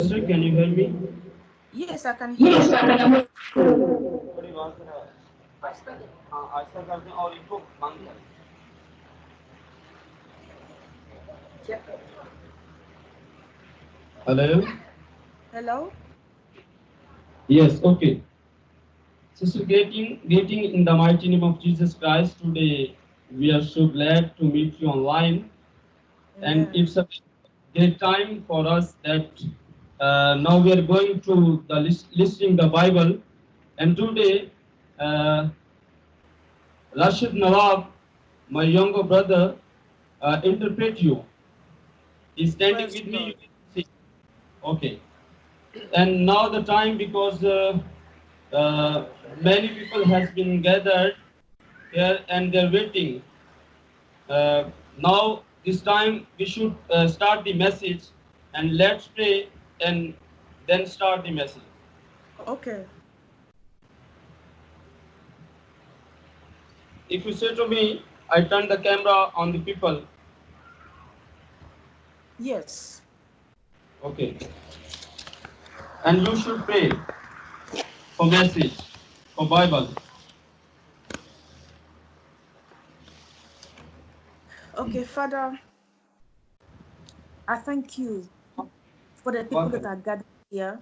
Sir, can you hear me? Yes, I can hear you. थोड़ी बात करा हाँ आस्था करते हैं और इनको बंद करें Hello? Hello? Yes, okay. Sister, greeting in the mighty name of Jesus Christ. Today we are so glad to meet you online, and Amen. it's a great time for us that now we are going to the listing the Bible, and today uh, Rashid Nawab, my younger brother, interpret you. He's standing Praise with me. You God. can see. Okay. And now the time because many people has been gathered here and they're waiting. Now this time we should start the message and let's pray and then start the message. Okay. If you say to me, I turn the camera on the people. Yes. Okay. And you should pray for message, for Bible. Okay, Father, I thank you for the people that Welcome. are gathered here.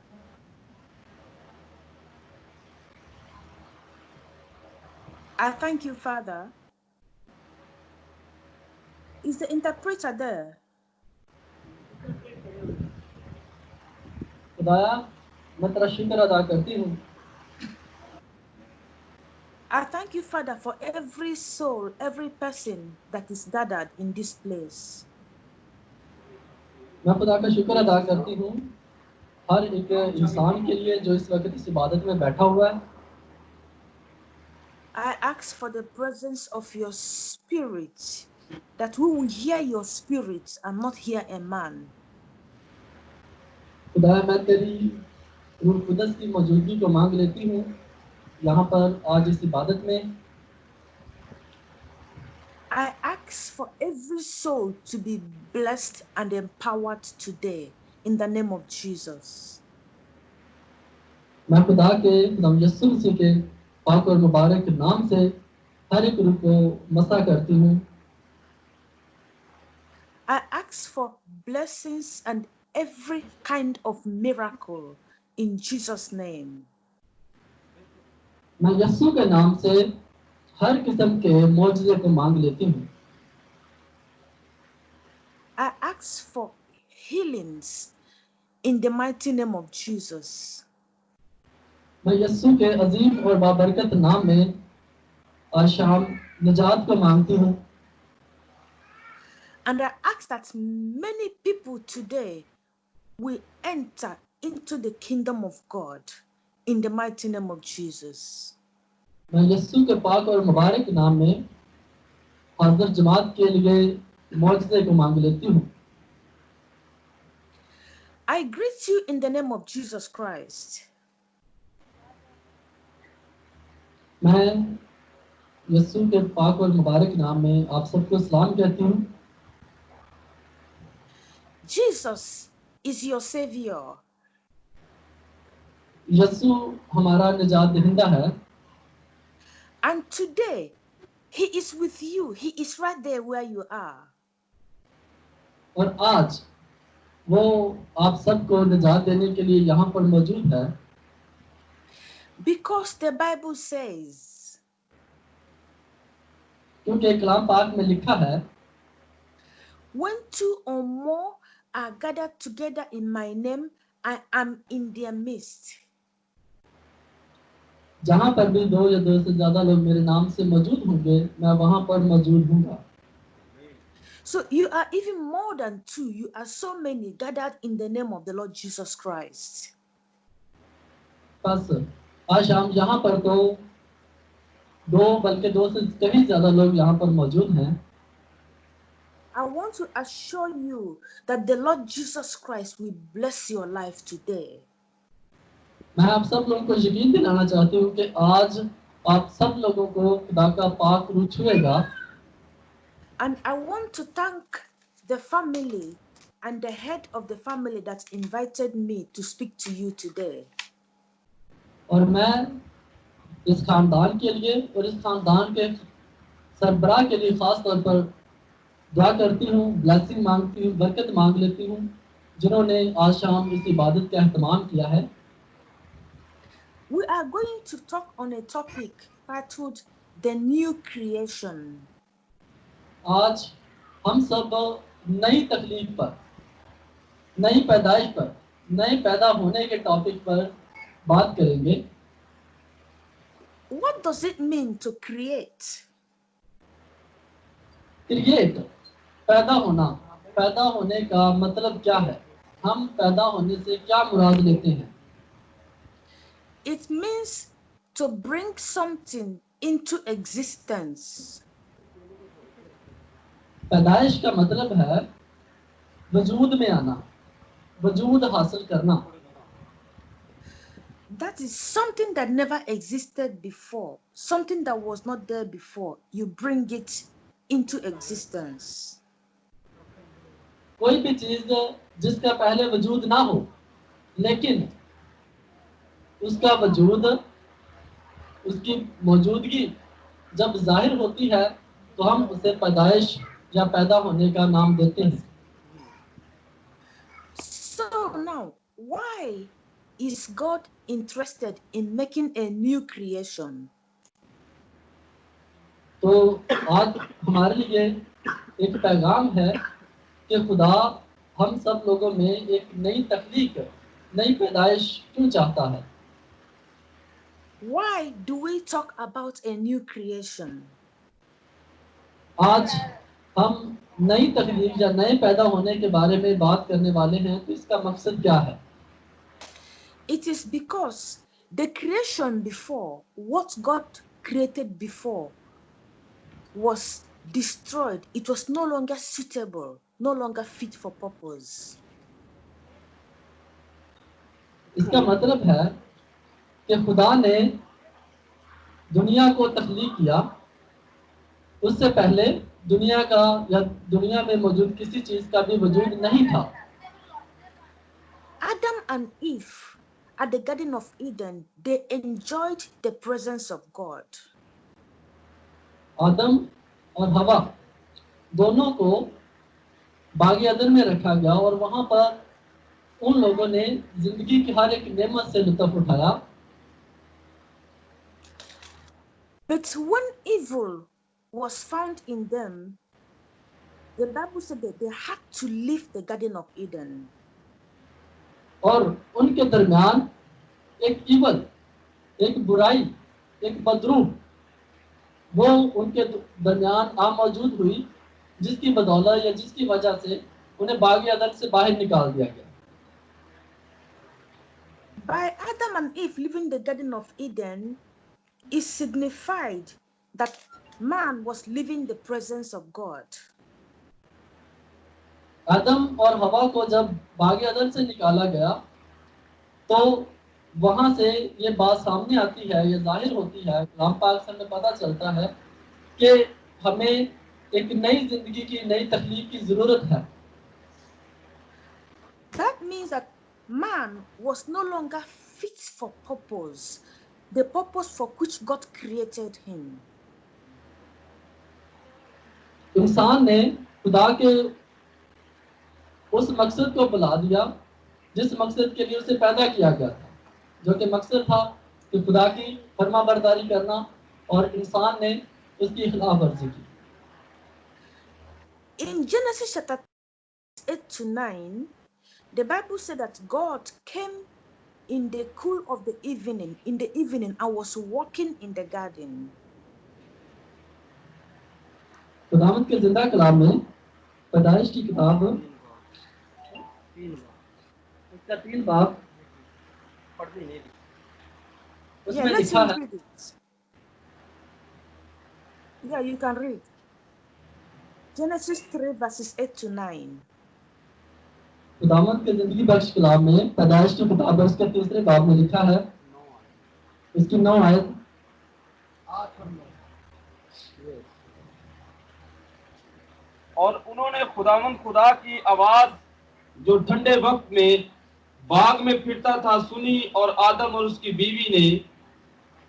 I thank you, Father. Is the interpreter there? खुदाया मैं तेरा शुक्र अदा करती हूँ I thank you, Father, for every soul, every person that is gathered in this place. मैं खुदा का शुक्र अदा करती हूँ हर एक इंसान के लिए जो इस वक्त इस इबादत में बैठा हुआ है I ask for the presence of your spirit, that we will hear your spirit and not hear a man. खुदाया मैं तेरी रूह कुदस की मौजूदगी को मांग लेती हूँ यहाँ पर आज इस इबादत में I ask for every soul to be blessed and empowered today in the name of Jesus. मैं खुदा के खुदा यस्सु मसीह के पाक और मुबारक नाम से हर एक रूह को मसा करती हूँ I ask for blessings and every kind of miracle in Jesus' name. मैं यस्सु के नाम से हर किस्म के मौजूदे को मांग लेती हूँ I ask for healings in the mighty name of Jesus. मैं यस्सु के अजीम और बाबरकत नाम में आज शाम निजात को मांगती हूँ And I ask that many people today will enter into the kingdom of God in the mighty name of Jesus. मैं यस्सु के पाक और मुबारक नाम में हाजिर जमात के लिए मौजूदे को मांग लेती हूँ I greet you in the name of Jesus Christ. मैं यस्सु के पाक और मुबारक नाम में आप सबको सलाम कहती हूँ Jesus is your savior. Yesu हमारा निजात दहिंदा है And today, he is with you. He is right there where you are. और आज वो आप सबको निजात देने के लिए यहाँ पर मौजूद है Because the Bible says, क्योंकि कलाम पाक में लिखा है when two or more are gathered together in my name, I am in their midst. जहाँ पर भी दो या दो से ज्यादा लोग मेरे नाम से मौजूद होंगे मैं वहाँ पर मौजूद हूँगा So you are even more than two. You are so many gathered in the name of the Lord Jesus Christ. बस आज शाम यहाँ पर तो दो बल्कि दो से कहीं ज्यादा लोग यहाँ पर मौजूद हैं I want to assure you that the Lord Jesus Christ will bless your life today. मैं आप सब लोगों को यकीन दिलाना चाहती हूँ कि आज आप सब लोगों को खुदा का पाक रूह छुएगा And I want to thank the family and the head of the family that invited me to speak to you today. और मैं इस खानदान के लिए और इस खानदान के सरबराह के लिए खास तौर पर दुआ करती हूँ, ब्लेसिंग मांगती हूँ, बरकत मांग लेती हूँ, जिन्होंने आज शाम इस इबादत का एहतमाम किया है। We are going to talk on a topic titled The New Creation. आज हम सब नई तकलीफ पर, नई पैदाइश पर, नए पैदा होने के टॉपिक पर बात करेंगे। What does it mean to create? Create, पैदा होने का मतलब क्या है? हम पैदा होने से क्या मुराद लेते हैं? It means to bring something into existence. पैदाइश का मतलब है वजूद में आना, वजूद हासिल करना। That is something that never existed before, something that was not there before. You bring it into existence. कोई भी चीज जिसका पहले वजूद ना हो, लेकिन उसका वजूद, उसकी मौजूदगी जब जाहिर होती है तो हम उसे पैदाइश या पैदा होने का नाम देते हैं। So now, why is God interested in making a new creation? तो आज हमारे लिए एक पैगाम है कि खुदा हम सब लोगों में एक नई तख्लीक, नई पैदाइश क्यों चाहता है? Why do we talk about a new creation? आज हम नई तख्लीक या नए पैदा होने के बारे में बात करने वाले हैं, तो इसका मकसद क्या है? It is because the creation before, what God created before, was destroyed. It was no longer suitable, no longer fit for purpose. इसका मतलब है कि खुदा ने दुनिया को तख्लीक किया, उससे पहले दुनिया का या दुनिया में मौजूद किसी चीज का भी वजूद नहीं था। Adam and Eve at the Garden of Eden, they enjoyed the presence of God. आदम और हवा दोनों को बागी अदन में रखा गया और वहां पर उन लोगों ने जिंदगी की हर एक नेमत से लुत्फ उठाया। But when evil was found in them, the Bible said that they had to leave the Garden of Eden. और उनके दरमियान एक इवल, एक बुराई, एक बदरूह वो उनके दरमियान मौजूद हुई, जिसकी बदौलत या जिसकी वजह से उन्हें बागी अदन से बाहर निकाल दिया गया। By Adam and Eve leaving the Garden of Eden, it signified that man was leaving the presence of God. आदम और हवा को जब बागी अदन से निकाला गया तो वहां से ये बात सामने आती है, ये जाहिर होती है, कलाम पाक से हमें पता चलता है कि हमें एक नई जिंदगी की, नई तख्लीक की जरूरत है। That means that man was no longer fit for purpose, the purpose for which God created him. इंसान ने खुदा के उस मकसद को बुला दिया जिस मकसद के लिए उसे पैदा किया गया था, जो कि मकसद था कि खुदा की फरमाबरदारी करना, और इंसान ने उसकी खिलाफ वर्जी की। In Genesis chapter 8 to 9, the Bible said that God came in the cool of the evening, and was walking in the garden. खुदावंद के जिंदा कलाम में पैदाइश की किताब उसका 3 बाब उसमें let's लिखा है। read it. Yeah, you can read. Genesis 3 verses 8 to 9. खुदावंद के जिंदगी बख्श कलाम में पैदाइश की किताब है, उसके 3 बाब में लिखा है, इसकी 9 आयत 8 और 9। और उन्होंने खुदा की आवाज जो ठंडे वक्त में बाग में फिरता था सुनी और आदम और उसकी बीवी ने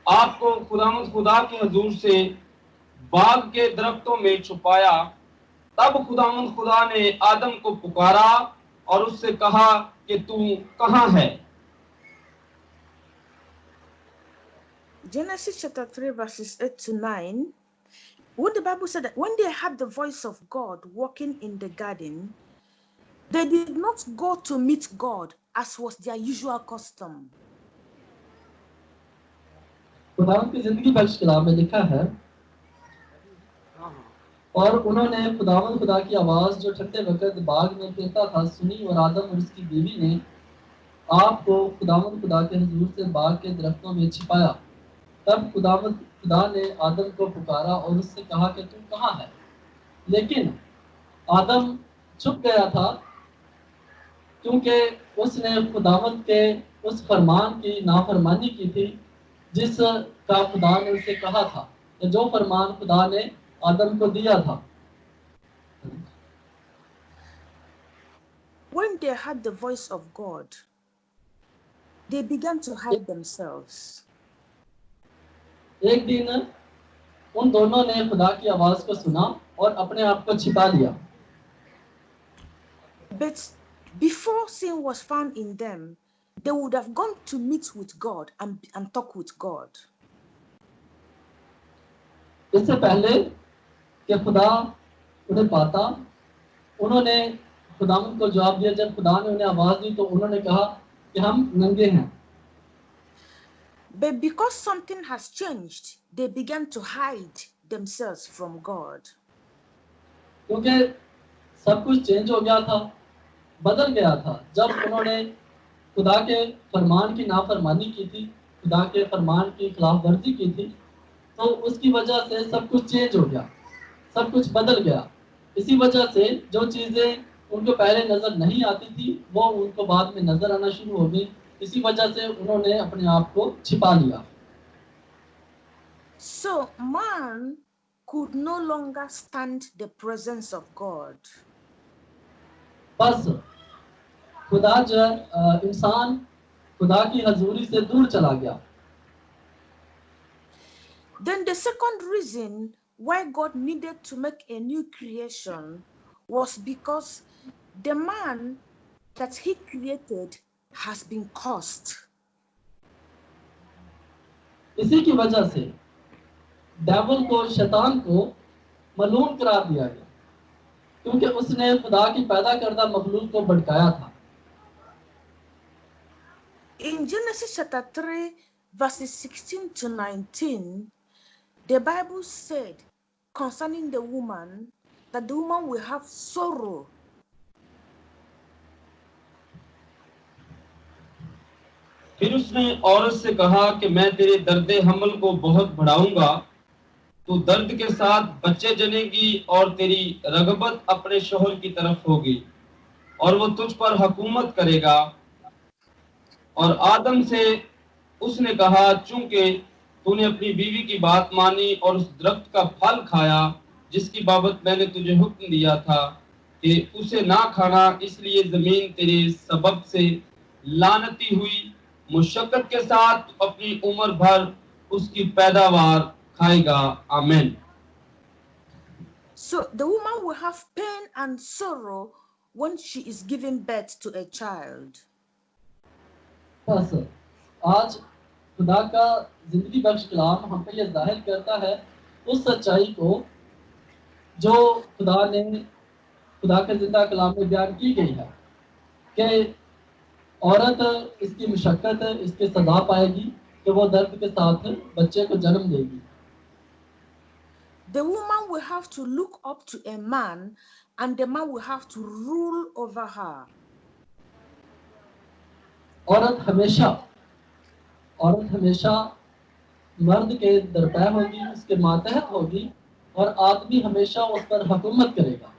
आपको खुदावंद खुदा के हजूर से बाग के दरख्तों में छुपाया। तब खुदावंद खुदा ने आदम को पुकारा और उससे कहा कि तू कहाँ है। Genesis chapter 3 verses 8 to 9. When the Bible said that when they heard the voice of God walking in the garden, they did not go to meet God as was their usual custom. खुदावंद की जिंदगी बख्श कलाम में लिखा है, और उन्होंने खुदावंद खुदा की आवाज जो ठंडे वक्त बाग में फिरता था सुनी और आदम और उसकी बीवी ने आपको खुदावंद खुदा के हुजूर से बाग के दरख्तों में छिपाया। तब खुदावंद खुदा ने आदम को पुकारा और उससे कहा कि तू कहाँ है। लेकिन आदम छुप गया था क्योंकि उसने खुदावंद के उस फरमान की नाफरमानी की थी जिसका खुदा ने उसे कहा था, जो फरमान खुदा ने आदम को दिया था। When they heard the voice of God, they began to hide themselves. एक दिन उन दोनों ने खुदा की आवाज को सुना और अपने आप को छिपा लिया। But before sin was found in them, they would have gone to meet with God and talk with God. इससे पहले कि खुदा उन्हें पाता, उन्होंने खुदावंद को जवाब दिया। जब खुदा ने उन्हें आवाज दी तो उन्होंने कहा कि हम नंगे हैं। But because something has changed, they began to hide themselves from God. क्योंकि सब कुछ चेंज हो गया था, बदल गया था। जब उन्होंने खुदा के फरमान की नाफरमानी की थी, खुदा के फरमान की खिलाफ वर्जी की थी, तो उसकी वजह से सब कुछ चेंज हो गया, सब कुछ बदल गया। इसी वजह से जो चीज़ें उनको पहले नज़र नहीं आती थी वो उनको बाद में नज़र आना शुरू हो गई। इसी वजह से उन्होंने अपने आप को छिपा लिया। So man could no longer stand the presence of God. बस खुदा जो है, इंसान खुदा की हजूरी से दूर चला गया। Then the second reason why God needed to make a new creation was because the man that he created has been cursed. इसी की वजह से डेविल को, शैतान को मलून करार दिया गया, क्योंकि उसने खुदा की पैदा करदा मखलूक को भटकाया था। In Genesis chapter 3 verses 16 to 19, the Bible said concerning the woman that the woman will have sorrow. फिर उसने औरत से कहा कि मैं तेरे दर्दे हमल को बहुत बढ़ाऊंगा, तू दर्द के साथ बच्चे जनेगी और तेरी रगबत अपने शोहर की तरफ होगी और वो तुझ पर हुकूमत करेगा। और आदम से उसने कहा, चूंकि तूने अपनी बीवी की बात मानी और उस दरख्त का फल खाया जिसकी बाबत मैंने तुझे हुक्म दिया था कि उसे ना खाना, इसलिए जमीन तेरे सबब से लानती हुई। मुशक्कत के साथ अपनी उम्र भर उसकी पैदावार खाएगा। आमीन। So the woman will have pain and sorrow when she is giving birth to a child. बस आज खुदा का जिंदगी बख्श कलाम हम पे ये जाहिर करता है उस सच्चाई को जो खुदा ने खुदा के जिंदा कलाम में बयान की गई है कि औरत इसकी मुशक्कत, इसकी सजा पाएगी कि वो दर्द के साथ बच्चे को जन्म देगी। The woman will have to look up to a man and the man will have to rule over her. औरत हमेशा मर्द के दरपे होगी, उसके मातहत होगी और आदमी हमेशा उस पर हुकूमत करेगा।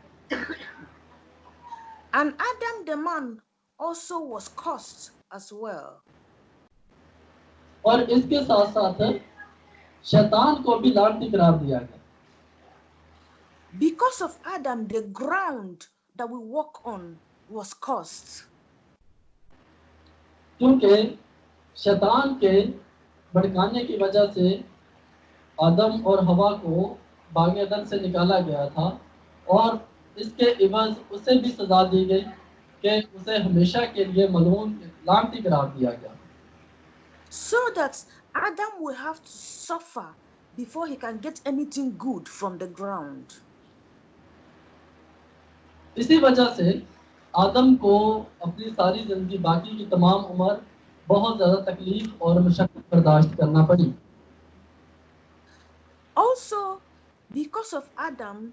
And Adam the man also was cursed as well. और इसके साथ साथ शैतान को भी लानती करार दिया गया। Because of Adam, the ground that we walk on was cursed. क्योंकि शैतान के भड़काने की वजह से आदम और हवा को बाग अदन से निकाला गया था और इसके इवज उसे भी सजा दी गई कि उसे हमेशा के लिए मलून लानती करार दिया गया, So that Adam will have to suffer before he can get anything good from the ground. इसी वजह से आदम को अपनी सारी जिंदगी बाकी की तमाम उम्र बहुत ज़्यादा तकलीफ और मुशक्क़त बर्दाश्त करना पड़ी। Also, because of Adam,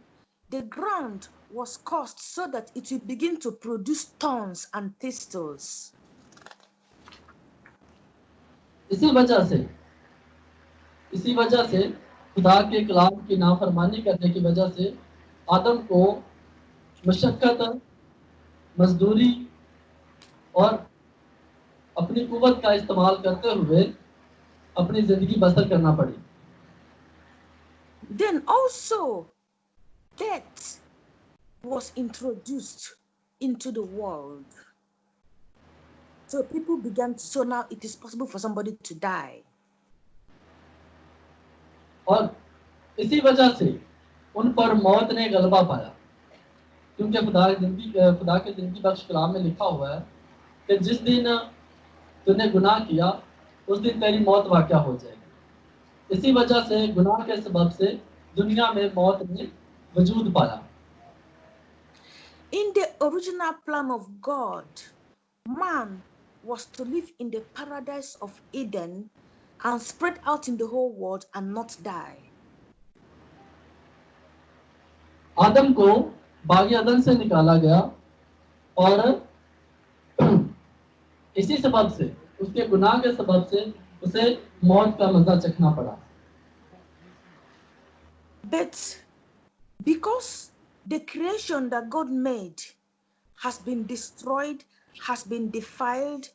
the ground was cursed so that it will begin to produce thorns and thistles. इसी वजह से खुदा के कलाम की नाफरमानी करने की वजह से आदम को मशक्क़त, मजदूरी और अपनी कुव्वत का इस्तेमाल करते हुए अपनी जिंदगी बसर करना पड़ी। Then also, death was introduced into the world. So people began to, so now it is possible for somebody to die. और इसी वजह से उन पर मौत ने गलबा पाया, क्योंकि खुदा के जिंदगी बख्श कलाम में लिखा हुआ है कि जिस दिन तूने गुनाह किया उस दिन तेरी मौत वाक़या हो जाएगी। इसी वजह से गुनाह के सबब से दुनिया में मौत ने वजूद पाया। In the original plan of God, man was to live in the paradise of Eden and spread out in the whole world and not die. आदम को बाग अदन से निकाला गया और इसी सबब से, उसके गुनाह के सबब से उसे मौत का मजा चखना पड़ा। But because the creation that God made has been destroyed, has been defiled,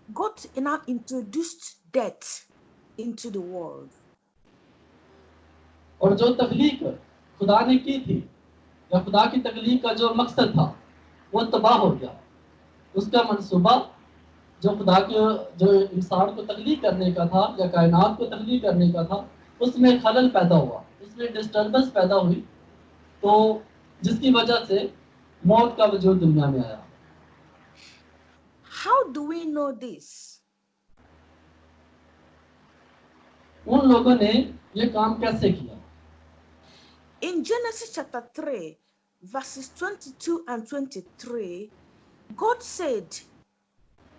God now introduced death into the world. और जो तख्लीक खुदा ने की थी या खुदा की तख्लीक का जो मकसद था वो तबाह हो गया। उसका मंसूबा जो इंसान को तख्लीक करने का था या कायनात को तख्लीक करने का था, उसमें खलल पैदा हुआ, उसमें डिस्टर्बेंस पैदा हुई, तो जिसकी वजह से मौत का वजूद दुनिया में आया। How do we know this? उन लोगों ने ये काम कैसे किया? In Genesis chapter 3, verses 22 and 23, God said,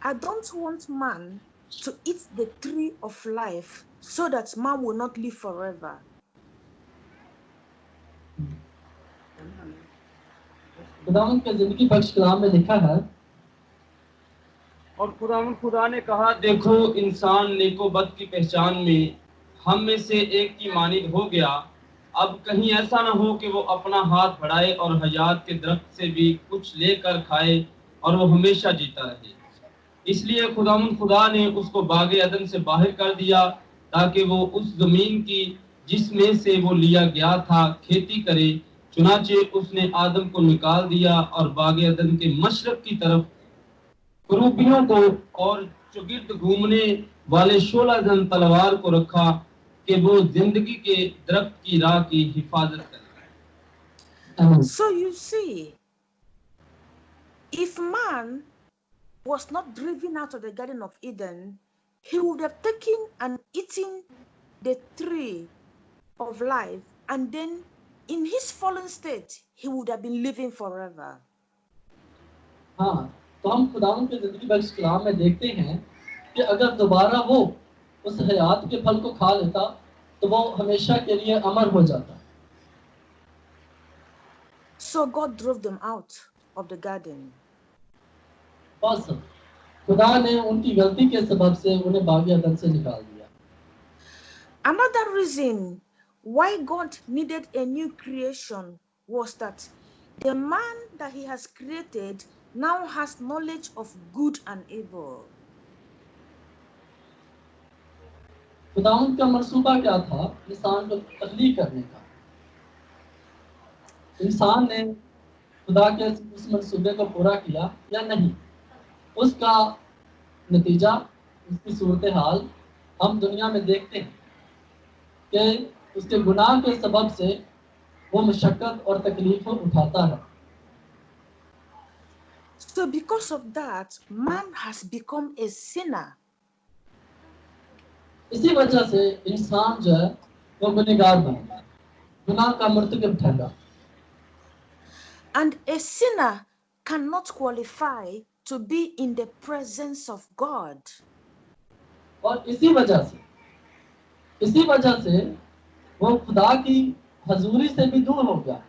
I don't want man to eat the tree of life so that man will not live forever. खुदावंद के जिंदगी बख्श कलाम में लिखा है, और खुदा ने कहा, देखो इंसान नेको बद की पहचान में हम में से एक की मानिद हो गया, अब कहीं ऐसा न हो कि वो अपना हाथ बढ़ाए और हयात के दरख्त से भी कुछ लेकर खाए और वो हमेशा जीता रहे। इसलिए खुदा ने उसको बागे अदन से बाहर कर दिया ताकि वो उस जमीन की जिसमें से वो लिया गया था खेती करे। चुनाचे उसने आदम को निकाल दिया और बागे अदन के मशरक की तरफ करूबियों को और चौगिर्द घूमने वाले 16 जन तलवार को रखा कि वो जिंदगी के दरख्त की राह की हिफाजत करें। So you see, if man was not driven out of the Garden of Eden, he would have taken and eaten the tree of life, and then in his fallen state, he would have been living forever. हाँ, तो हम खुदावंद के जिंदगी बख्श कलाम में देखते हैं कि अगर दोबारा वो उस हयात के फल को खा लेता तो वो हमेशा के लिए अमर हो जाता। So God drove them out of the garden. बस खुदा ने उनकी गलती के सबब से उन्हें बाग अदन से निकाल दिया। Another reason why God needed a new creation was that the man that he has created now has knowledge of good and evil. खुदावंद का मंसूबा क्या था इंसान को तख्लीक करने का? इंसान ने खुदा के उस मंसूबे को पूरा किया या नहीं, उसका नतीजा, उसकी सूरत हाल हम दुनिया में देखते हैं कि उसके गुनाह के सबब से वो मशक्कत और तकलीफ उठाता है। So because of that, man has become a sinner. इसी वजह से इंसान जो है वो गुनहगार बन गया, गुनाह का मुर्तकिब ठहरा। And a sinner cannot qualify to be in the presence of God. और इसी वजह से वो खुदा की हजूरी से भी दूर हो गया,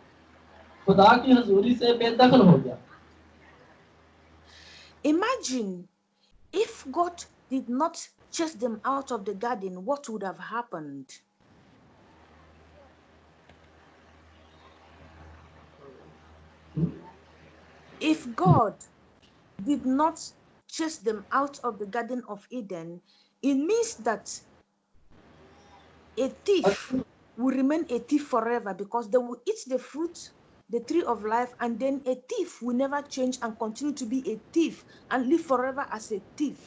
खुदा की हजूरी से बेदखल हो गया। Imagine if God did not chase them out of the garden, what would have happened? If God did not chase them out of the Garden of Eden, it means that a thief will remain a thief forever, because they will eat the fruit, the tree of life, and then a thief will never change and continue to be a thief and live forever as a thief.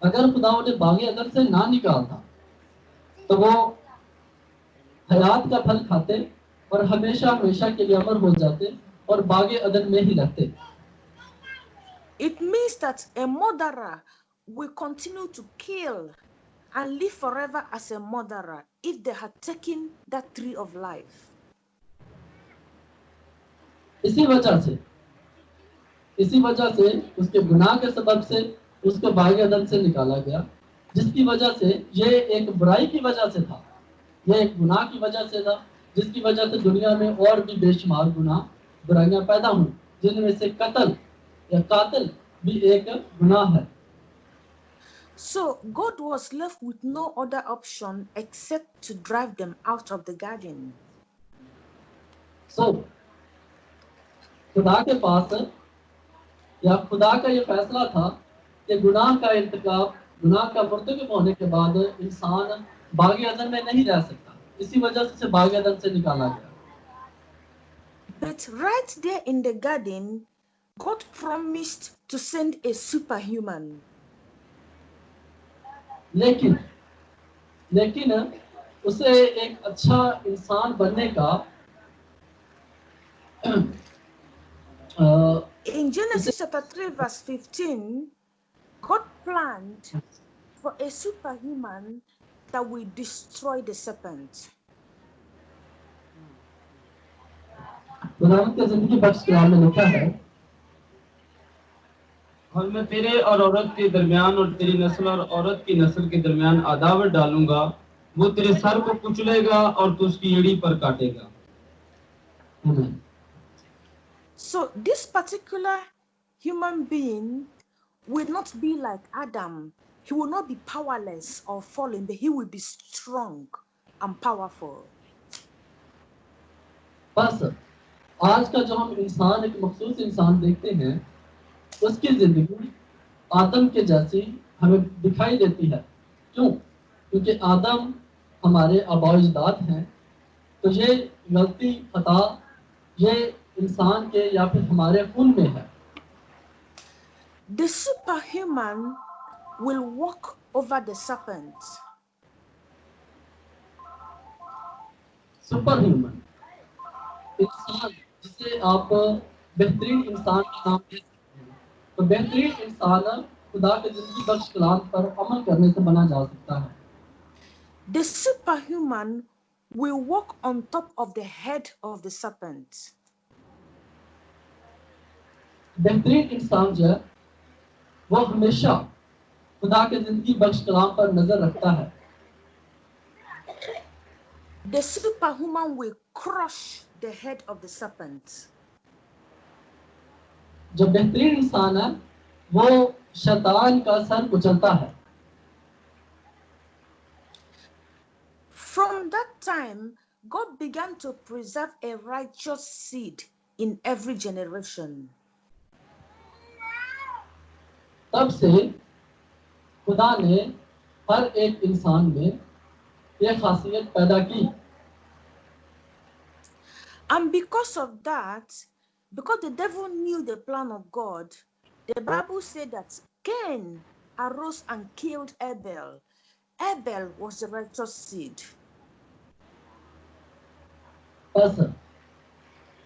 अगर खुदा उन्हें बागे अदन से ना निकालता तो वो हयात का फल खाते और हमेशा हमेशा के लिए अमर हो जाते और बागे अदन में ही रहते। It means that a murderer will continue to kill and live forever as a murderer if they had taken that tree of life. इसी वजह से उसके गुनाह के सबब से उसको बागे अदन से निकाला गया, जिसकी वजह से ये एक बुराई की वजह से था, ये एक गुनाह की वजह से था, जिसकी वजह से दुनिया में और भी बेशुमार गुनाह बुराइयां पैदा हुई, जिनमें से कत्ल या कातिल भी एक गुनाह है। So God was left with no other option except to drive them out of the garden. So खुदा के पास या खुदा का ये फैसला था कि गुनाह का इर्तिकाब, गुनाह का मुर्तकिब होने के बाद इंसान बागे अदन में नहीं रह सकता, इसी वजह से बागे अदन से निकाला गया। But right there in the garden, God promised to send a superhuman. लेकिन उसे एक अच्छा इंसान बनने का In Genesis chapter 3 verse 15, God planned for a superhuman that will destroy the serpent. खुदावंद के जिंदगी बख्श कलाम में लिखा है, और मैं तेरे और औरत के दरमियान और तेरी नस्ल और औरत की नस्ल के दरमियान अदावत डालूंगा, वो तेरे सर को कुचलेगा और तू उसकी एड़ी पर काटेगा। Amen. So this particular human being will not be like Adam. He will not be powerless or fallen, but he will be strong and powerful. बस आज का जो हम इंसान, एक मखसूस इंसान देखते हैं, उसकी जिंदगी आदम के जैसी हमें दिखाई देती है। क्यों? क्योंकि आदम हमारे आबाओ-अजदाद हैं, तो ये गलती, खता ये इंसान के या फिर हमारे खून में है। The superhuman will walk over the serpent. Super human इंसान, जिसे आप बेहतरीन इंसान का नाम दे सकते हैं, तो बेहतरीन इंसान खुदा के जिंदगी बख्श कलाम पर अमल करने से बना जा सकता है। The superhuman will walk on top of the head of the serpent. बेहतरीन इंसान जो है वो हमेशा खुदा के जिंदगी बख्श कलाम पर नजर रखता है। The superhuman will crush the head of the serpent. जो बेहतरीन इंसान है वो शैतान का सर कुचलता है। From that time, God began to preserve a righteous seed in every generation. तब से खुदा ने हर एक इंसान में यह खासियत पैदा की। And because of that, Because the devil knew the plan of God, the Bible said that Cain arose and killed Abel. Abel was the righteous seed. बस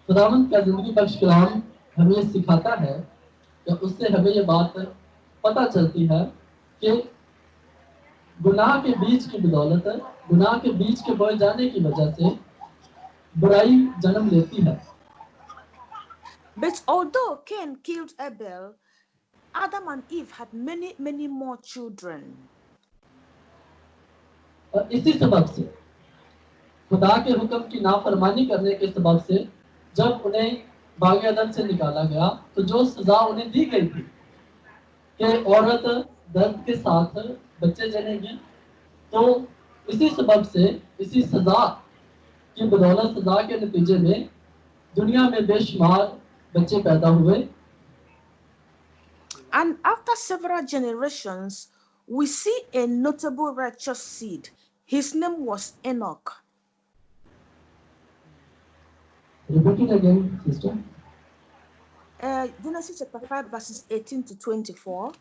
खुदावंद का जिंदगी बख्श कलाम हमें ये सिखाता है कि उससे हमें ये बात पता चलती है कि गुनाह के बीज की बदौलत, गुनाह के बीज के बोए जाने की वजह से बुराई जन्म लेती है। But although Cain killed Abel, Adam and Eve had many more children. और इसी सबब से खुदा के हुक्म की नाफरमानी करने के सबब से जब उन्हें बाग अदन से निकाला गया तो जो सजा उन्हें दी गई थी कि औरत दर्द के साथ बच्चे जनेगी, तो इसी सबब से, इसी सजा की बदौलत, सजा के नतीजे में दुनिया में बेशुमार बच्चे पैदा हुए। And after several generations, we see a notable righteous seed. His name was Enoch. Repeat it again, sister. Genesis chapter 5, verses 18 to 24.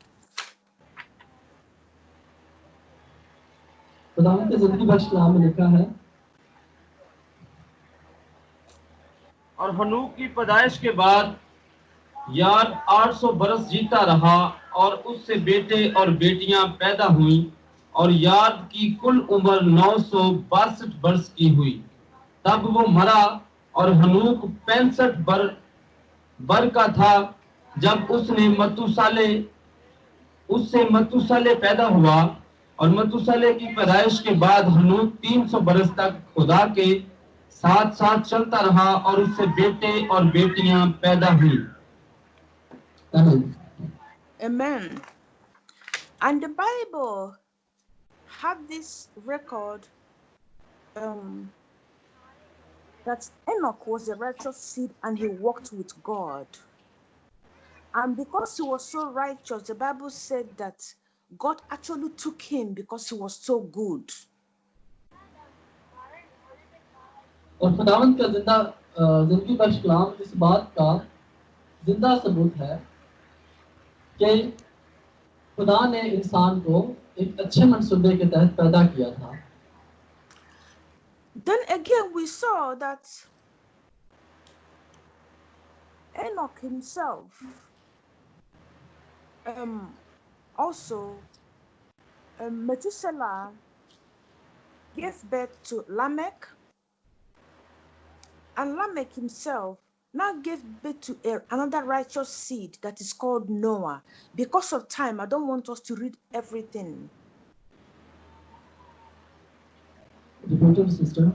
खुदावंद के जिंदगी बख्श कलाम में लिखा है, और हनूक की पैदाइश के बाद याद 800 बरस जीता रहा और उससे बेटे और बेटियां पैदा हुई, और याद की कुल उम्र 962 वर्ष की हुई। तब वो मरा और हनूक 65 बर का था जब उससे मतुसाले पैदा हुआ। और मतुसाले की पैदाइश के बाद हनूक 300 बरस तक खुदा के साथ साथ चलता रहा और उससे बेटे और बेटियां पैदा हुई। Amen. And the Bible had this record that Enoch was a righteous seed and he walked with God. And because he was so righteous, the Bible said that God actually took him because he was so good. और खुदावंद का जिंदगी बख्श कलाम इस बात का जिंदा सबूत है कि खुदा ने इंसान को एक अच्छे मंसूबे के तहत पैदा किया था। Then again we saw that Enoch himself also Methuselah gave birth to Lamech, and Lamech himself now gave birth to another righteous seed that is called Noah. Because of time, I don't want us to read everything. Sister.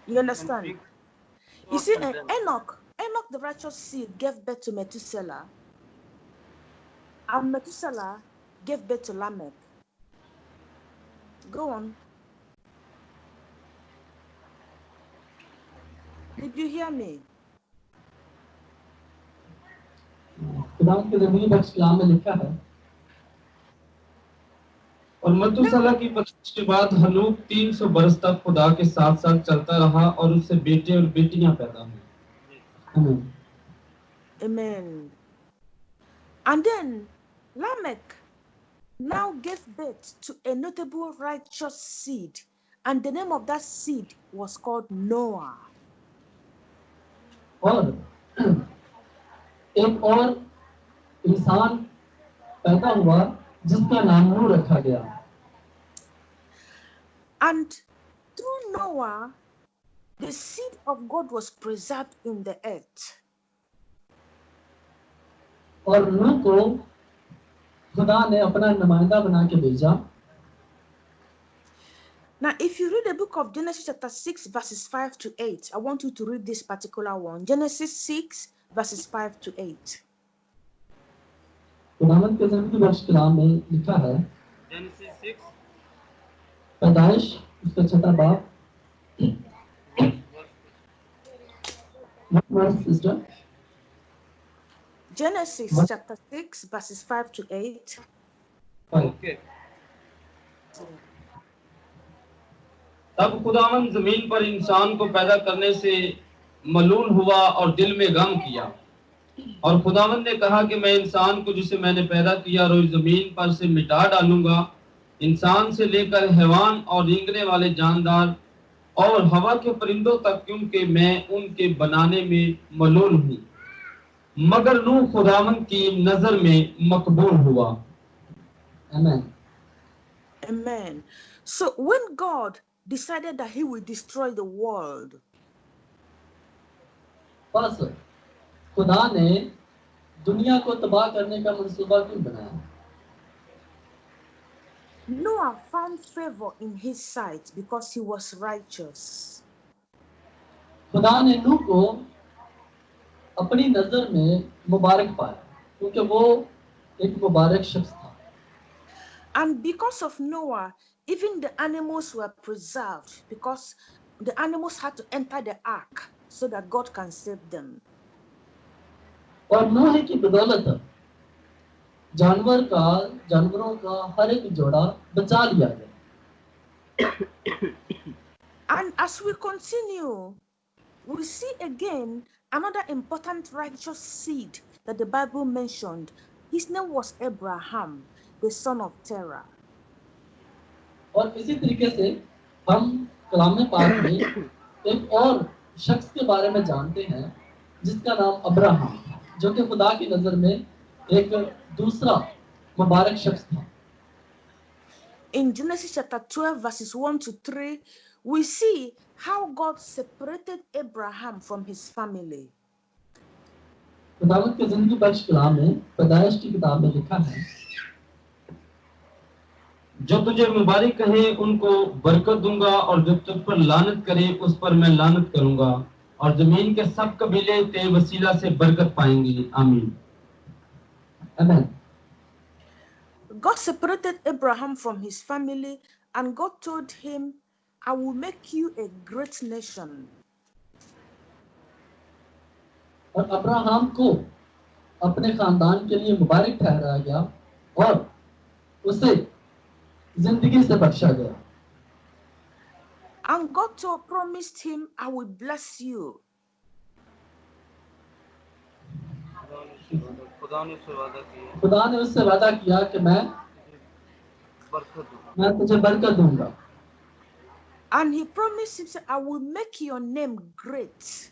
You understand? You see, Enoch, the righteous seed, gave birth to Methuselah, and Methuselah gave birth to Lamech. Go on. Did you hear me? खुदावंद के जिंदगी बख्श कलाम में लिखा है, और मतुसाला की पैदाइश के बाद हनूक 300 बरस तक खुदा के साथ साथ चलता रहा और उससे बेटे और बेटियां पैदा हुई। Amen. And then Lamech now gave birth to a notable righteous seed, and the name of that seed was called Noah. और एक और इंसान पैदा हुआ जिसका नाम नूह रखा गया। And through Noah, the seed of God was preserved in the earth. और नूह को खुदा ने अपना नुमाइंदा बना के भेजा। Now, if you read the book of Genesis chapter 6, verses 5 to 8, I want you to read this particular one. Genesis 6, verses 5 to 8. खुदावंद के जिंदगी बख्श कलाम में लिखा है, Genesis 6 पैदाइश उसका छठा बाब, sister. Genesis chapter 6, verses 5 to 8. Okay. तब खुदावंद जमीन पर इंसान को पैदा करने से मलूल हुआ और दिल में गम किया। और खुदावंद ने कहा कि मैं इंसान को जिसे मैंने पैदा किया रोज जमीन पर से मिटा डालूंगा, इंसान से लेकर हैवान और रेंगने वाले जानदार और हवा के परिंदों तक, क्योंकि मैं उनके बनाने में मलूल हूँ। मगर नूह खुदावंद की नजर में मकबूल हुआ। Amen. Amen. So when God decided that he will destroy the world, बस खुदा ने दुनिया को तबाह करने का मंसूबा क्यों बनाया? Noah found favor in his sight because he was righteous. खुदा ने नूह को अपनी नजर में मुबारक पाया क्योंकि वो एक मुबारक शख्स था। And because of Noah, even the animals were preserved because the animals had to enter the ark so that God can save them. और नूह की बदौलत जानवरों का हर एक जोड़ा बचा लिया गया। And as we continue, we see again another important righteous seed that the Bible mentioned. His name was Abraham, the son of Terah. और इसी तरीके से हम कलाम पाक में एक और शख्स के बारे में जानते हैं जिसका नाम अब्राहम था, जो कि खुदा की नजर में एक दूसरा मुबारक शख्स था। In Genesis chapter 12, verses 1 to 3, we see how God separated Abraham from his family. खुदावंद के जिंदगी बख्श कलाम में पैदाइश की किताब में लिखा है, जो तुझे मुबारक कहे उनको बरकत दूंगा, और जो तुझ पर लानत करे उस पर मैं लानत करूंगा, और जमीन के सब कबीले तेरे वसीला से बरकत पाएंगे। आमीन। Amen. God separated Abraham from his family, and God told him, I will make you a great nation. और अब्राहम को अपने खानदान के लिए मुबारक ठहराया गया और उसे जिंदगी से बख्शा गया। And God promised him, I will bless you. खुदा ने उससे वादा किया कि मैं तुझे बरकत दूंगा। And he promised him, I will make your name great.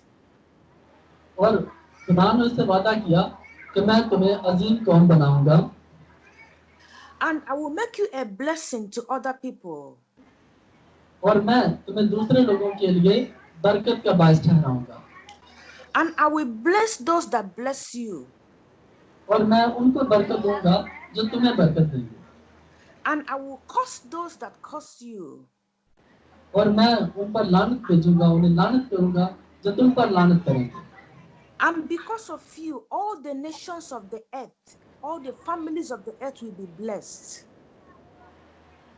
और खुदा ने उससे वादा किया कि मैं तुम्हें अजीम कौम बनाऊंगा। And I will make you a blessing to other people. और मैं तुम्हें दूसरे लोगों के लिए बरकत का बायस ठहराऊंगा। And I will bless those that bless you. और मैं उनको बरकत दूंगा जो तुम्हें बरकत देंगे। And I will curse those that curse you. और मैं उन पर लानत भेजूंगा, उन्हें लानत करूंगा जो तुम पर लानत करेंगे। And because of you, all the nations of the earth, all the families of the earth will be blessed.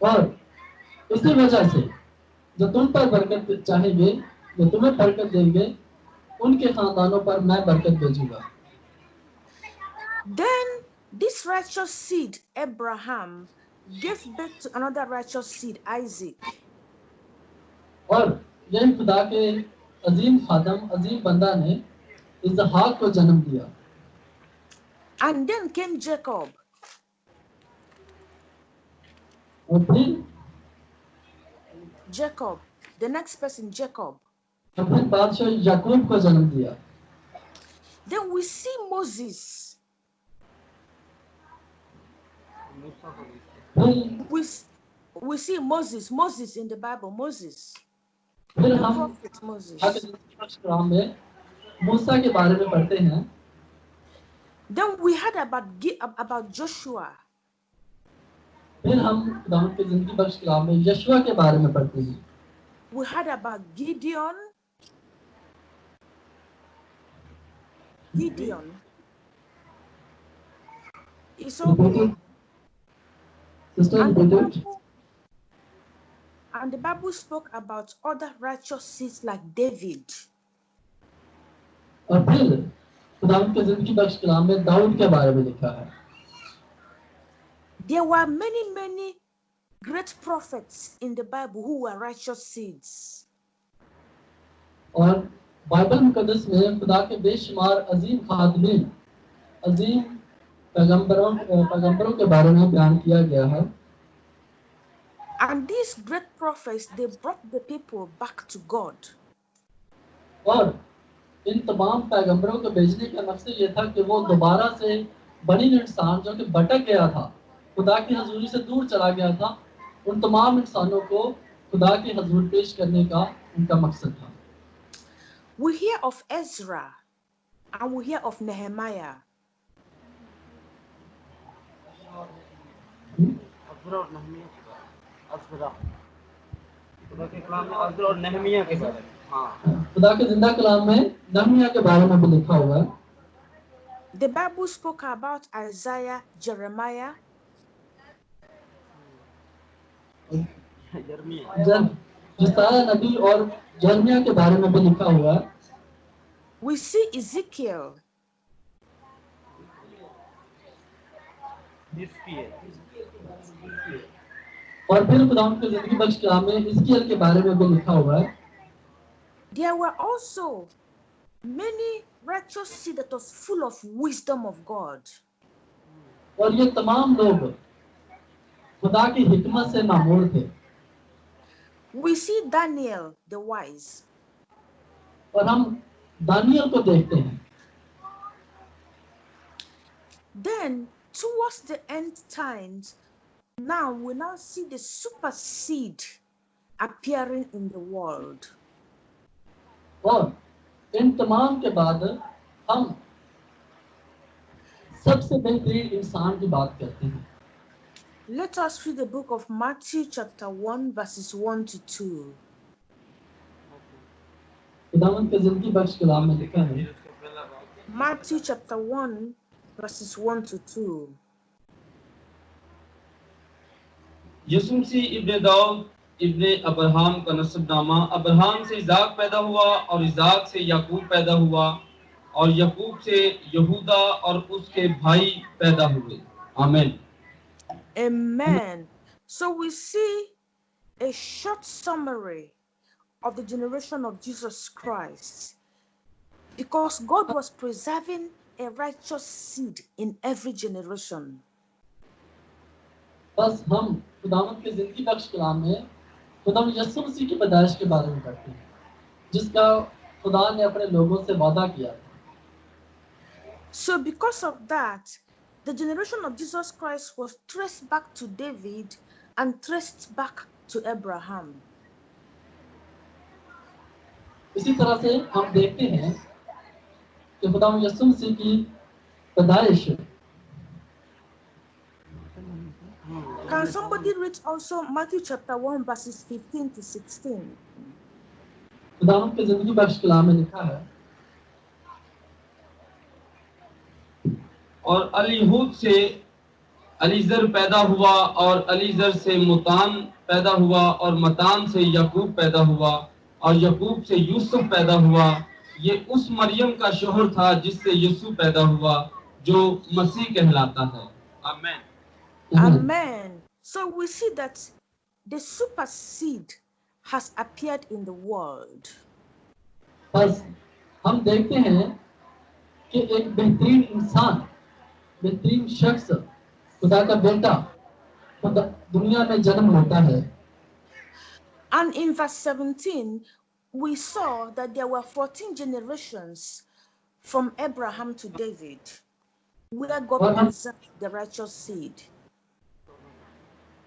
और इसी वजह से जो तुम पर बरकत चाहेंगे, जो तुम्हें बरकत देंगे, उनके खानदानों पर मैं बरकत भेजूंगा। Then this righteous seed, Abraham, gave birth to another righteous seed, Isaac. और यही खुदा के अजीम खादम, अजीम बंदा ने इसहाक को जन्म दिया। And then came Jacob. और फिर Jacob, the next person, Jacob. फिर बादशाह याकूब को जन्म दिया। Then we see Moses. We see Moses in the Bible, Moses. फिर The हम prophet Moses. कलाम में मूसा के बारे में पढ़ते हैं। Then we heard about Joshua. फिर हम खुदावंद के जिंदगी बख्श कलाम में यशवा के बारे में पढ़ते हैं। We heard about Gideon. It's okay. And the Bible spoke about other righteous seeds like David. और फिर खुदावंद के जिंदगी बख्श कलाम में दाऊद के बारे में लिखा है। There were many great prophets in the Bible who were righteous seeds. और बाइबल मुकद्दस में खुदा के बेशुमार अजीम खादमीन, अजीम पैगंबरों के बारे में बयान किया गया है। And these great prophets, they brought the people back to God. और इन तमाम पैगंबरों को भेजने का मकसद ये था कि वो दोबारा से बनी इंसान जो कि भटक गया था, खुदा की हजूरी से दूर चला गया था, उन तमाम इंसानों को खुदा की हजूर पेश करने का उनका मकसद था। We hear of Ezra and we hear of Nehemiah. Azra और नहमिया के बारे में, अज़रा खुदा के कलाम में अज़रा और नहमिया के बारे में, हाँ खुदा के जिंदा कलाम में नहमिया के बारे में भी लिखा हुआ है। The Bible spoke about Isaiah, Jeremiah, यर्मिया, यशायाह नबी और यिर्मयाह के बारे में भी लिखा हुआ है। we see Ezekiel, और फिर खुदा के जिंदगी बख्श कलाम में हिजकिय्याह के बारे में भी लिखा हुआ है। there were also many righteous seed that was full of wisdom of God. और ये तमाम लोग खुदा की हिकमत से मामूर थे। We see Daniel the wise. और हम दानियल को देखते हैं। Then towards the end times, now we now see the super seed appearing in the world. और इन तमाम के बाद हम सबसे बेहतरीन इंसान की बात करते हैं। Let us read the book of Matthew chapter 1 verses 1 to 2. खुदावंद के जिंदगी बख्श कलाम में लिखा है, Matthew chapter 1 verses 1 to 2. यसू मसीह इब्ने दाऊद इब्ने अब्राहम का नस्बनामा। अब्राहम से इज़ाक पैदा हुआ और इज़ाक से याकूब पैदा हुआ और याकूब से यहूदा और उसके भाई पैदा हुए। आमीन। Amen. So we see a short summary of the generation of Jesus Christ, because God was preserving a righteous seed in every generation. बस हम खुदावंद के जिंदगी बख्श कलाम में खुदावंद यीशु मसीह की पैदाइश के बारे में पढ़ते हैं, जिसका खुदा ने अपने लोगों से वादा किया था। So because of that, the generation of Jesus Christ was traced back to David and traced back to Abraham. इसी तरह से हम देखते हैं कि खुदावंद यीशु मसीह की पैदाइश। Can somebody read also Matthew chapter 1 verses 15 to 16? खुदावंद के जिंदगी बख्श कलाम में लिखा है, और अलीहूद से अलीजर पैदा हुआ और अलीजर से मुतान पैदा हुआ और मतान से याकूब पैदा हुआ और याकूब से यूसुफ पैदा हुआ। ये उस मरियम का शोहर था जिससे यीशु पैदा हुआ, जो मसीह कहलाता है। आमीन। Amen. So we see that the super seed has appeared in the world. बस हम देखते हैं कि एक बेहतरीन इंसान, बेहतरीन शख्स, खुदा का बेटा खुदा दुनिया में जन्म लेता है। And in verse 17, we saw that there were 14 generations from Abraham to David, where God preserved the righteous seed.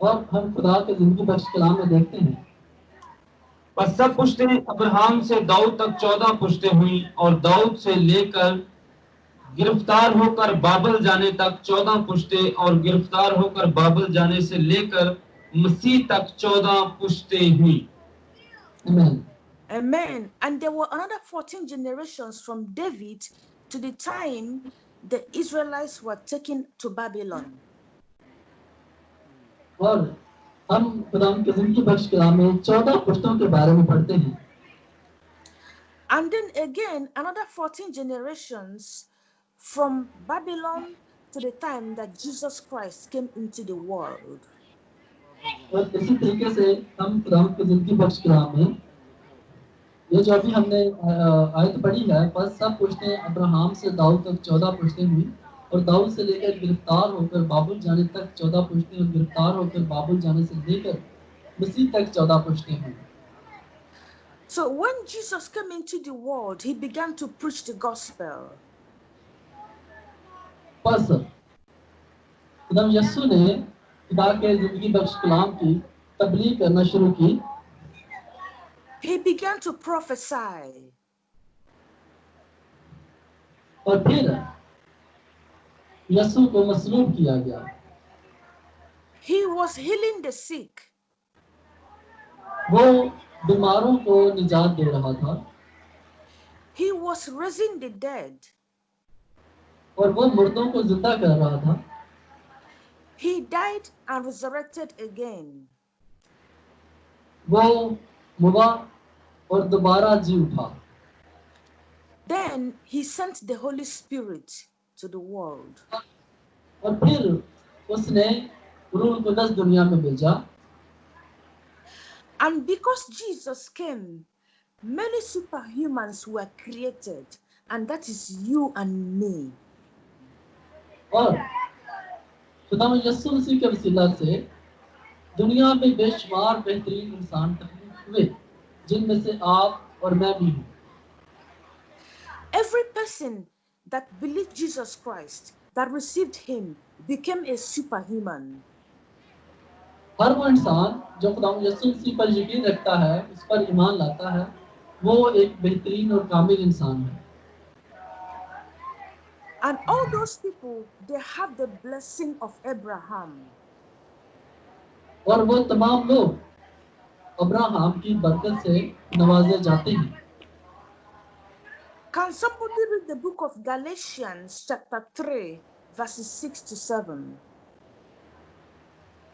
और हम खुदा के जिंदगी बख्श कलाम में देखते हैं, बस सब पुश्तें अब्राहम से दाऊद तक 14 पुश्तें हुई और दाऊद से लेकर गिरफ्तार होकर बाबल जाने तक 14 पुश्तें और गिरफ्तार होकर बाबल जाने से लेकर मसीह तक 14 पुश्तें हुई। आमीन। Amen. And there were another 14 generations from David to the time the Israelites were taken to Babylon. और हम खुदा के जिंदगी बख्श कलाम में 14 पुश्तों के बारे में पढ़ते हैं। And then again, another 14 generations from Babylon to the time that Jesus Christ came into the world. और इसी तरीके से हम खुदा के जिंदगी बख्श कलाम में ये जो अभी हमने आयत पढ़ी है, पर सब पुश्तें अब्राहम से दाऊद तक 14 पुश्तें हुई, और दाऊद से लेकर गिरफ्तार होकर बाबुल जाने तक 14 पुश्तें, और गिरफ्तार होकर बाबुल जाने से लेकर मसीह तक 14 पुश्तें हुई। So when Jesus came into the world, he began to preach the gospel. बस खुदा यीशु ने खुदा के जिंदगी बख्श कलाम की तबलीग करना शुरू की। He began to prophesy. और फिर यीशु को मसलूब किया गया। He was healing the sick. वो बीमारों को निजात दे रहा था, He was raising the dead. और वो मुर्दों को जिंदा कर रहा था। He died and resurrected again. वो मुआ और दोबारा जी उठा। Then he sent the Holy Spirit to the world. और फिर उसने रूह कुदस दुनिया में भेजा। And because Jesus came, many superhumans were created, and that is you and me. और खुदा यीशु मसीह के वसीला से दुनिया में बेशुमार बेहतरीन इंसान तख्लीक हुए, जिनमें से आप और मैं भी हूँ। Every person that believed Jesus Christ, that received him, became a superhuman. हर वो इंसान जो खुदा यीशु मसीह पर यकीन रखता है, उस पर ईमान लाता है, वो एक बेहतरीन और कामिल इंसान है। And all those people, they have the blessing of Abraham. और वो तमाम लोग अब्राहम की बरकत से नवाजे जाते हैं। Can somebody read the book of Galatians chapter 3 verses 6 to 7?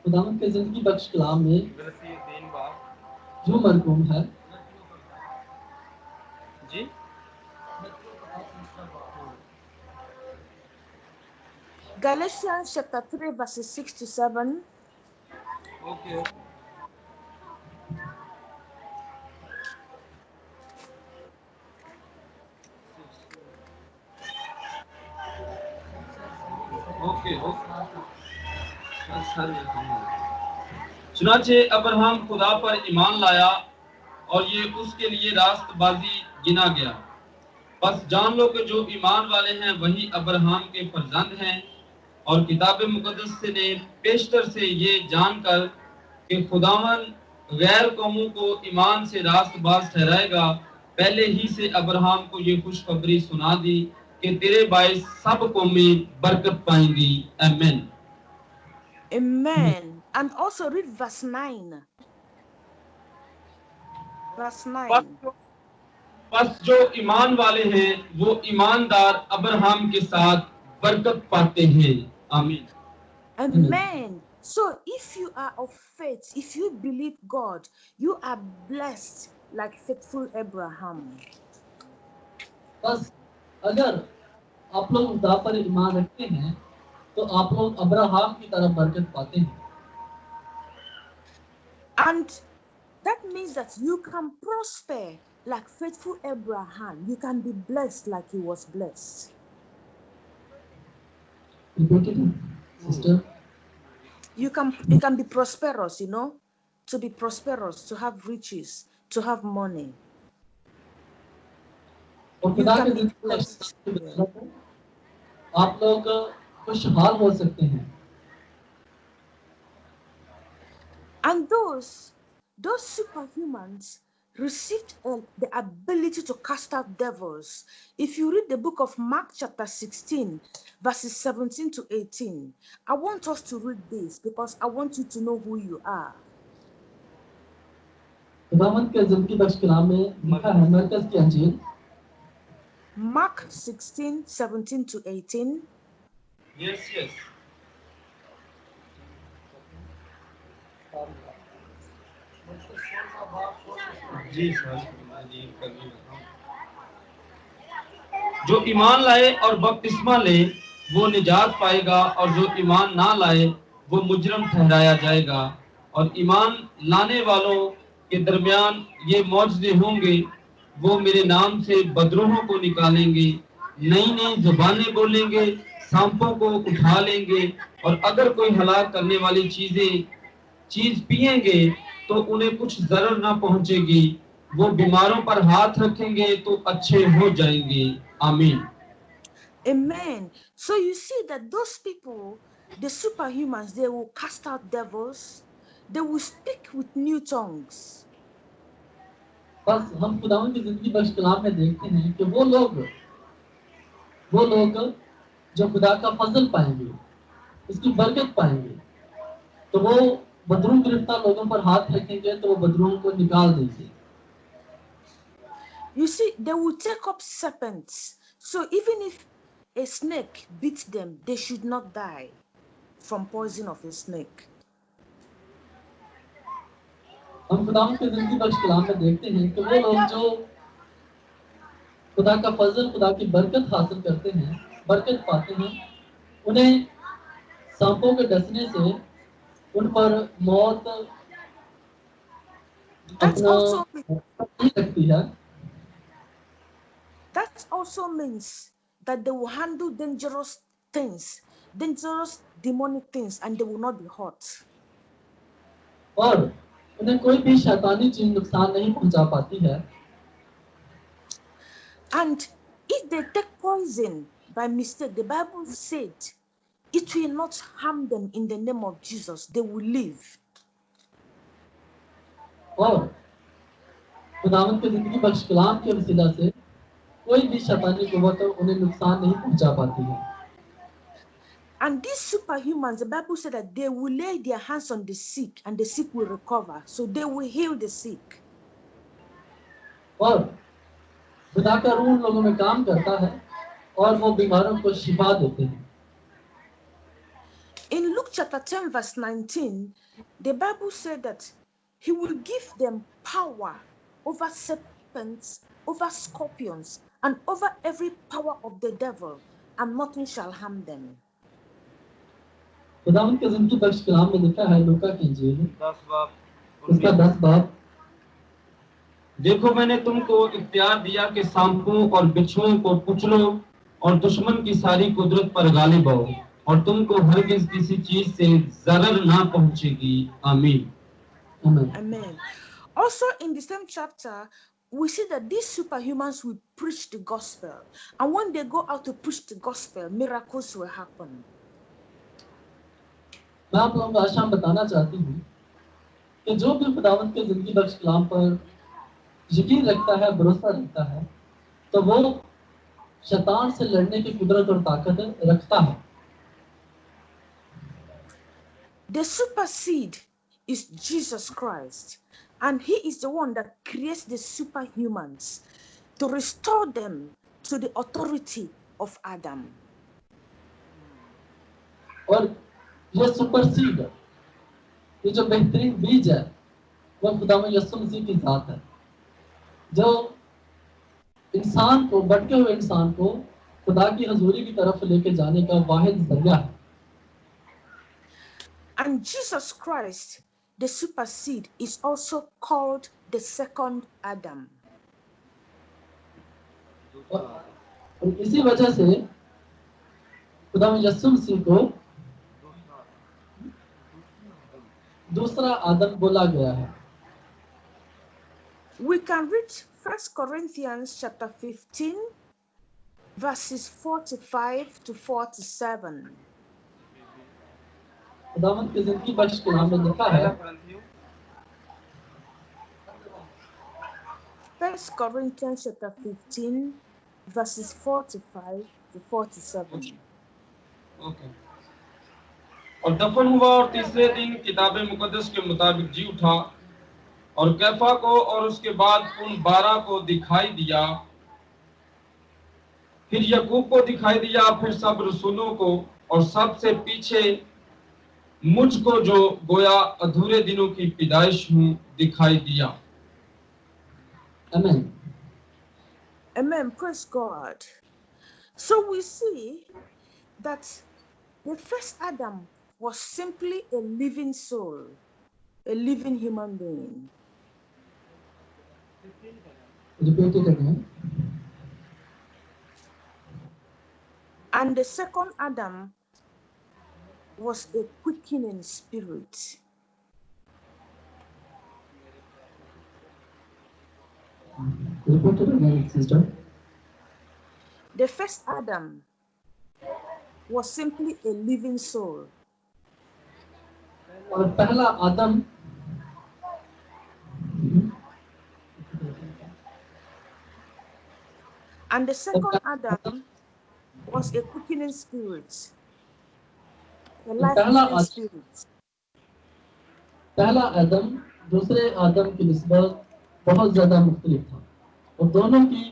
खुदावंद के जिंदगी बख्श कलाम में गलती 3 बार जो मरकूम है जी Galatians chapter 3 verses 6 to 7. Okay okay चुनाचे अब्राहम खुदा पर ईमान लाया और ये उसके लिए रास्तबाजी गिना गया। बस जान लो कि जो ईमान वाले हैं वही अब्राहम के फर्जंद हैं, और किताब मुकद्दस से ने पेशतर से ये जानकर कि खुदावन गैर कौमों को ईमान से रास्तबाज ठहराएगा, पहले ही से अब्राहम को ये खुशखबरी सुना दी कि तेरे बाइस सब कौमें बरकत पाएंगी। आमीन। Amen. And also read verse 9. Verse 9. बस जो ईमान वाले हैं वो ईमानदार अब्राहम के साथ बरकत पाते हैं। आमीन। Amen. So if you are of faith, if you believe God, you are blessed like faithful Abraham. बस अगर आप लोग खुदा पर ईमान रखते हैं तो आप लोग अब्राहम की तरह बरकत पाते हैं। And that means that you can prosper like faithful Abraham. You can be blessed like he was blessed. Repeat it, sister. You can be prosperous, you know, to be prosperous, to have riches, to have money. और You खुदा के can be जिंदगी blessed. में आप लोग खुशहाल हो सकते हैं। And those superhumans received the ability to cast out devils. If you read the book of Mark chapter 16, verses 17 to 18, I want us to read this because I want you to know who you are. खुदावंद के जिंदगी बख्श कलाम में लिखा है, मरकज की अंजील Mark 16, 17 to 18. Yes, yes. जी सर, जो ईमान लाए और बपतिस्मा ले वो निजात पाएगा, और जो ईमान ना लाए वो मुजरम ठहराया जाएगा। और ईमान लाने वालों के दरमियान ये मौजूद होंगे वो मेरे नाम से बदरूहों को निकालेंगे, नई नई जुबानें बोलेंगे, सांपों को उठा लेंगे, और अगर कोई हलाक करने वाली चीज पिएंगे तो उन्हें कुछ जरर ना पहुंचेगी। वो बीमारों पर हाथ रखेंगे तो अच्छे हो जाएंगे। आमीन। Amen. So you see that those people, the superhumans, they will cast out devils, they will speak with new tongues. बस हम खुदावन की जिंदगी बख्श कलाम में देखते हैं कि वो लोग जो खुदा का फजल पाएंगे, उसकी बरकत पाएंगे, तो वो बदरूह गिरफ्तार लोगों पर हाथ रखेंगे तो वो बदरूहों को निकाल देंगे। You see, they will take up serpents. So even if a snake beats them, they should not die from poison of a snake. हम खुदावन की जिंदगी बख्श कलाम में देखते हैं कि वो लोग जो खुदा का फजल, खुदा की बरकत हासिल करते हैं, बरकत पाते हैं, उन्हें सांपों के डसने से उन पर मौत That अपना also नहीं लगती है। that also means that they will handle dangerous things, dangerous demonic things, and they will not be hurt. और उन्हें कोई भी शैतानी चीज नुकसान नहीं पहुंचा पाती है। And if they take poison by mistake, the Bible said it will not harm them in the name of Jesus. They will live. और खुदावंद की जिंदगी बख्श कलाम के वसीला से कोई भी शैतानी कुव्वत उन्हें नुकसान नहीं पहुंचा पाती है। And these superhumans, the Bible said that they will lay their hands on the sick and the sick will recover. So they will heal the sick. और खुदा का रूह उन लोगों में काम करता है और वो बीमारों को शिफा देते हैं। In Luke chapter 10 verse 19, the Bible said that he will give them power over serpents, over scorpions, and over every power of the devil, and nothing shall harm them. खुदावंद की जिंदगी बख्श कलाम में लिखा है, लूका की इंजील 10 बाब उसका 10 बाब, देखो मैंने तुमको इख्तियार दिया कि सांपों और बिच्छुओं को कुचलो और दुश्मन की सारी कुदरत पर गालिब हो, और तुमको हरगिज किसी चीज से जरर ना पहुंचेगी। आमीन। आमीन। Amen. Also, in the same chapter, we see that these superhumans will preach the gospel. And when they go out to preach the gospel, miracles will happen. मैं आप लोगों को आशा बताना चाहती हूँ कि जो भी खुदावंद के जिंदगी बख्श कलाम पर यकीन रखता है, भरोसा रखता है, तो वो शैतान से लड़ने की कुदरत और ताकत रखता है। The super seed is Jesus Christ, and he is the one that creates the superhumans to restore them to the authority of Adam. और ये सुपर सीड, ये जो बेहतरीन बीज है, वो खुदावंद यीशु मसीह की जात है, जो इंसान को, भटके हुए इंसान को खुदा की हजूरी की तरफ लेके जाने का वाहिद जरिया है। And Jesus Christ, the super seed, is also called the second Adam. और इसी वजह से खुदावंद यीशु मसीह को दूसरा आदम बोला गया है। We can read 1 Corinthians chapter 15, verses 45 to 47. खुदावंद की जिंदगी बख्श कलाम में लिखा है, 1 Corinthians chapter 15, verses 45 to 47. Okay. और दफन हुआ और तीसरे दिन किताब मुकद्दस के मुताबिक जी उठा और कैफा को और उसके बाद उन 12 को दिखाई दिया, फिर यकूब को दिखाई दिया, फिर सब रसूलों को, और सबसे पीछे मुझको जो गोया अधूरे दिनों की पैदाइश हूँ दिखाई दिया। आमीन। Amen. Praise God. So we see that the first Adam was simply a living soul, a living human being. Repeat again. And the second Adam was a quickening spirit. Repeat again, sister. The first Adam was simply a living soul. और पहला आदम And the second Adam was a quickening spirit, a life-giving spirit. पहला आदम दूसरे आदम की निस्बत बहुत ज्यादा मुख्तलिफ था और दोनों की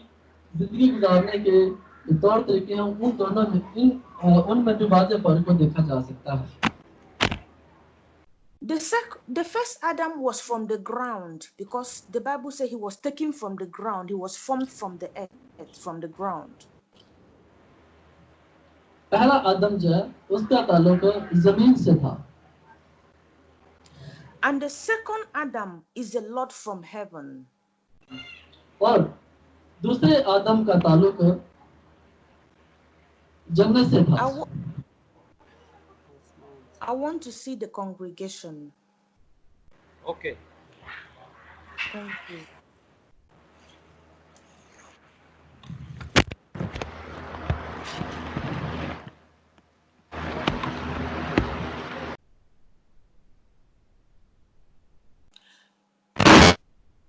जिंदगी गुजारने के जो तौर तरीके हैं उन दोनों में उनमें भी वाज़ेह फर्क को देखा जा सकता है। The first Adam was from the ground, because the Bible says he was taken from the ground. He was formed from the earth, from the ground. पहला आदम जो है उसका ताल्लुक जमीन से था And the second Adam is the Lord from heaven. और दूसरे आदम का ताल्लुक जन्नत से था। I want to see the congregation. Okay. Thank you.